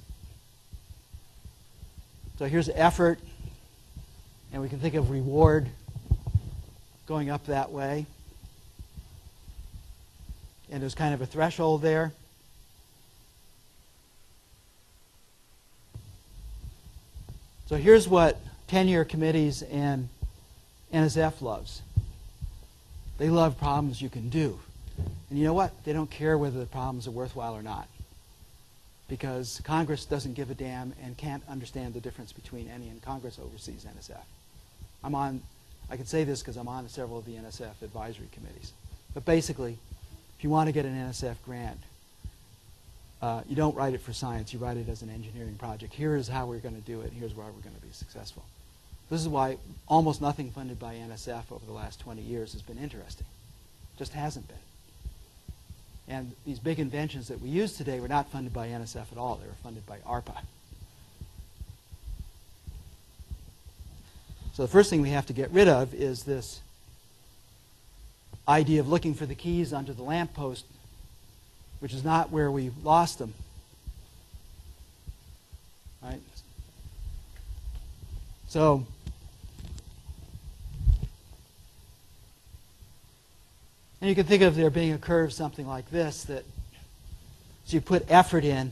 So here's effort, and we can think of reward going up that way. And there's kind of a threshold there. So here's what tenure committees and NSF loves. They love problems you can do. And you know what? They don't care whether the problems are worthwhile or not, because Congress doesn't give a damn and can't understand the difference between any, and Congress oversees NSF. I can say this because I'm on several of the NSF advisory committees. But basically, if you want to get an NSF grant, you don't write it for science, you write it as an engineering project. Here is how we're going to do it, here's why we're going to be successful. This is why almost nothing funded by NSF over the last 20 years has been interesting. Just hasn't been. And these big inventions that we use today were not funded by NSF at all. They were funded by ARPA. So the first thing we have to get rid of is this idea of looking for the keys under the lamppost, which is not where we lost them. Right? So and you can think of there being a curve something like this, that as you put effort in,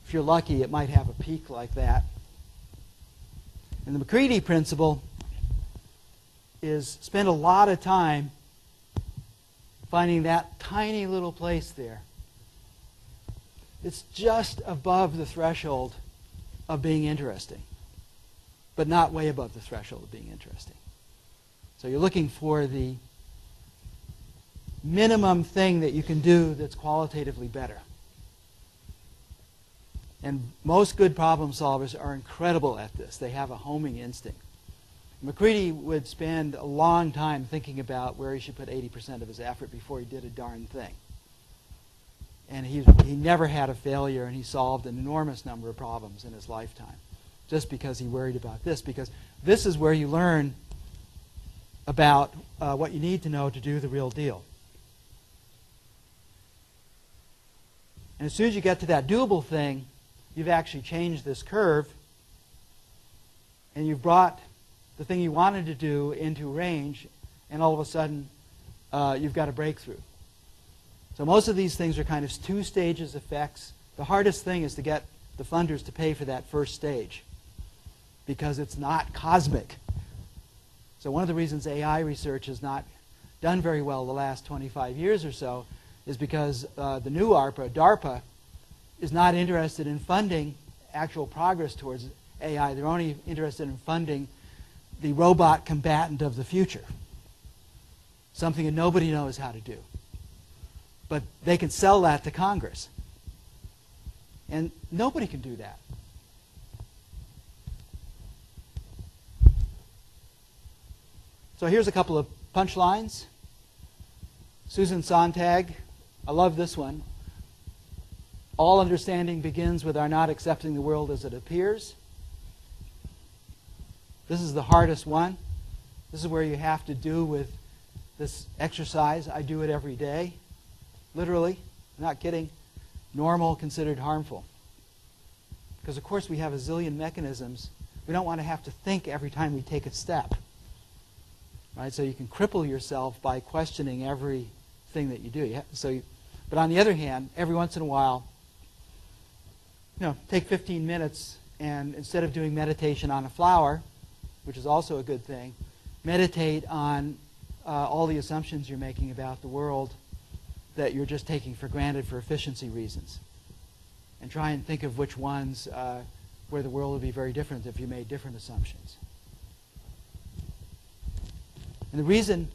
if you're lucky, it might have a peak like that. And the McCready principle is spend a lot of time finding that tiny little place there. It's just above the threshold of being interesting, but not way above the threshold of being interesting. So you're looking for the minimum thing that you can do that's qualitatively better. And most good problem solvers are incredible at this. They have a homing instinct. McCready would spend a long time thinking about where he should put 80% of his effort before he did a darn thing. And he never had a failure, and he solved an enormous number of problems in his lifetime just because he worried about this. Because this is where you learn about what you need to know to do the real deal. And as soon as you get to that doable thing, you've actually changed this curve, and you've brought the thing you wanted to do into range, and all of a sudden you've got a breakthrough. So most of these things are kind of two stages effects. The hardest thing is to get the funders to pay for that first stage because it's not cosmic. So one of the reasons AI research has not done very well the last 25 years or so is because the new DARPA, is not interested in funding actual progress towards AI. They're only interested in funding the robot combatant of the future, something that nobody knows how to do. But they can sell that to Congress. And nobody can do that. So here's a couple of punchlines. Susan Sontag, I love this one. All understanding begins with our not accepting the world as it appears. This is the hardest one. This is where you have to do with this exercise. I do it every day. Literally, I'm not kidding. Normal considered harmful. Because of course we have a zillion mechanisms. We don't want to have to think every time we take a step. Right? So you can cripple yourself by questioning everything that you do. But on the other hand, every once in a while, take 15 minutes and instead of doing meditation on a flower, which is also a good thing, meditate on all the assumptions you're making about the world that you're just taking for granted for efficiency reasons. And try and think of which ones where the world would be very different if you made different assumptions. And the reason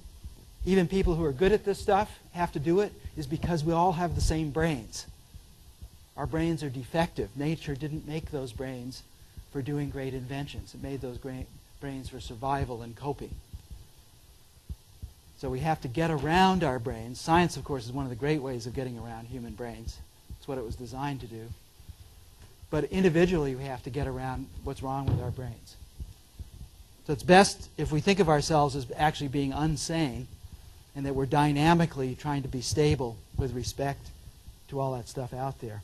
even people who are good at this stuff have to do it is because we all have the same brains. Our brains are defective. Nature didn't make those brains for doing great inventions. It made those brains for survival and coping. So we have to get around our brains. Science, of course, is one of the great ways of getting around human brains. It's what it was designed to do. But individually, we have to get around what's wrong with our brains. So it's best if we think of ourselves as actually being unsane and that we're dynamically trying to be stable with respect to all that stuff out there.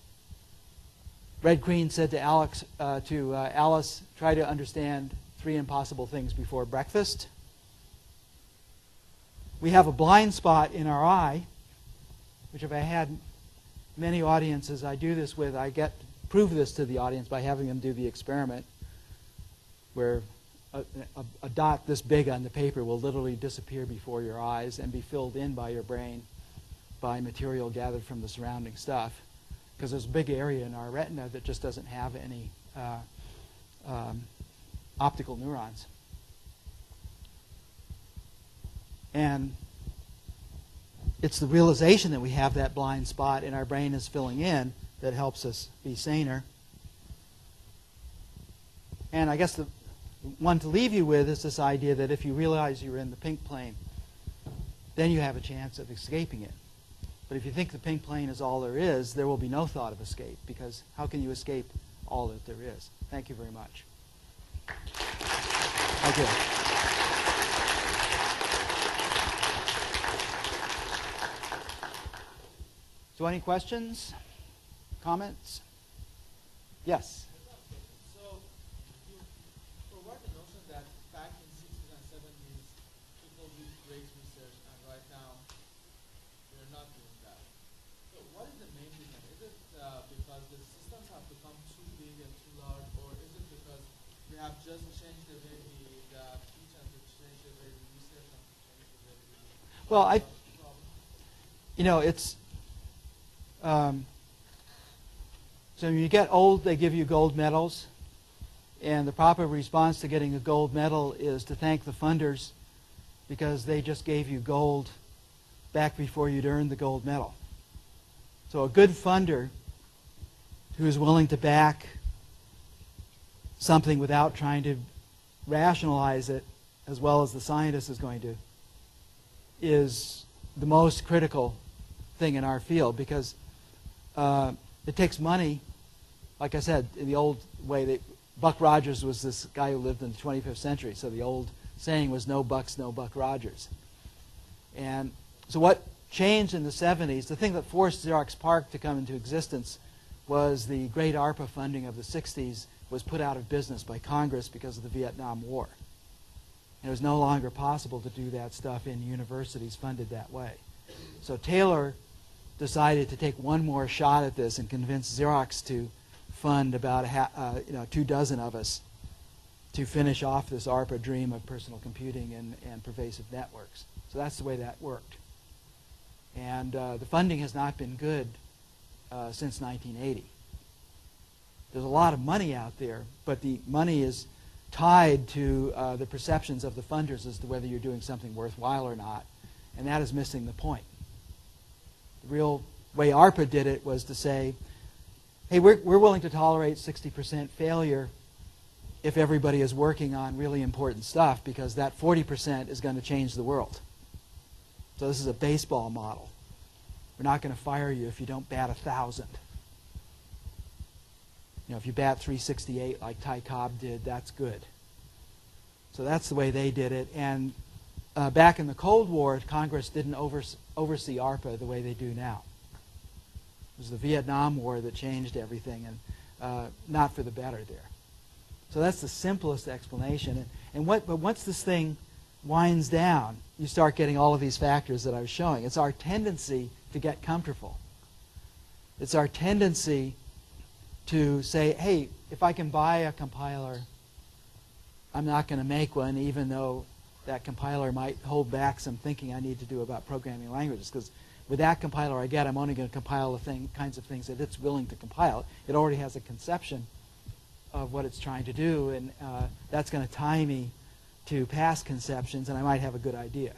Red Queen said to Alice, try to understand 3 impossible things before breakfast. We have a blind spot in our eye, which if I had many audiences I do this with, I get to prove this to the audience by having them do the experiment where a dot this big on the paper will literally disappear before your eyes and be filled in by your brain by material gathered from the surrounding stuff. Because there's a big area in our retina that just doesn't have any optical neurons. And it's the realization that we have that blind spot and our brain is filling in that helps us be saner. And I guess the one to leave you with is this idea that if you realize you're in the pink plane, then you have a chance of escaping it. But if you think the pink plane is all there is, there will be no thought of escape, because how can you escape all that there is? Thank you very much. Thank you. So any questions? Comments? Yes?
So you provide the notion that back in 60s and 70s, people did great research, and right now we're not doing that. So what is the main reason? Is it because the systems have become too big and too large, or is it because we have just changed the way we teach and to change the way we research and to change the way we...
Well, it's... so when you get old, they give you gold medals. And the proper response to getting a gold medal is to thank the funders because they just gave you gold back before you'd earned the gold medal. So a good funder who is willing to back something without trying to rationalize it as well as the scientist is going to is the most critical thing in our field, because it takes money. Like I said, in the old way, Buck Rogers was this guy who lived in the 25th century, so the old saying was no bucks, no Buck Rogers. And so what changed in the 70s, the thing that forced Xerox PARC to come into existence was the great ARPA funding of the 60s was put out of business by Congress because of the Vietnam War. And it was no longer possible to do that stuff in universities funded that way. So Taylor decided to take one more shot at this and convince Xerox to fund about 24 of us to finish off this ARPA dream of personal computing and pervasive networks. So that's the way that worked. And the funding has not been good since 1980. There's a lot of money out there, but the money is tied to the perceptions of the funders as to whether you're doing something worthwhile or not, and that is missing the point. The real way ARPA did it was to say, hey, we're willing to tolerate 60% failure if everybody is working on really important stuff, because that 40% is going to change the world. So this is a baseball model. We're not going to fire you if you don't bat 1,000. If you bat 368 like Ty Cobb did, that's good. So that's the way they did it. And back in the Cold War, Congress didn't oversee ARPA the way they do now. It was the Vietnam War that changed everything, and not for the better there. So that's the simplest explanation. But once this thing winds down, you start getting all of these factors that I was showing. It's our tendency to get comfortable. It's our tendency to say, hey, if I can buy a compiler, I'm not going to make one, even though that compiler might hold back some thinking I need to do about programming languages. Because with that compiler I get, I'm only going to compile the kinds of things that it's willing to compile. It already has a conception of what it's trying to do, and that's going to tie me to past conceptions, and I might have a good idea.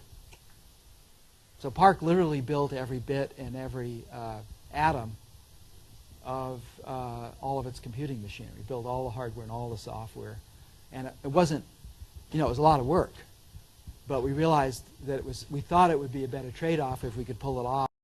So PARC literally built every bit and every atom of all of its computing machinery. It built all the hardware and all the software. And it wasn't, it was a lot of work. But we realized that we thought it would be a better trade-off if we could pull it off.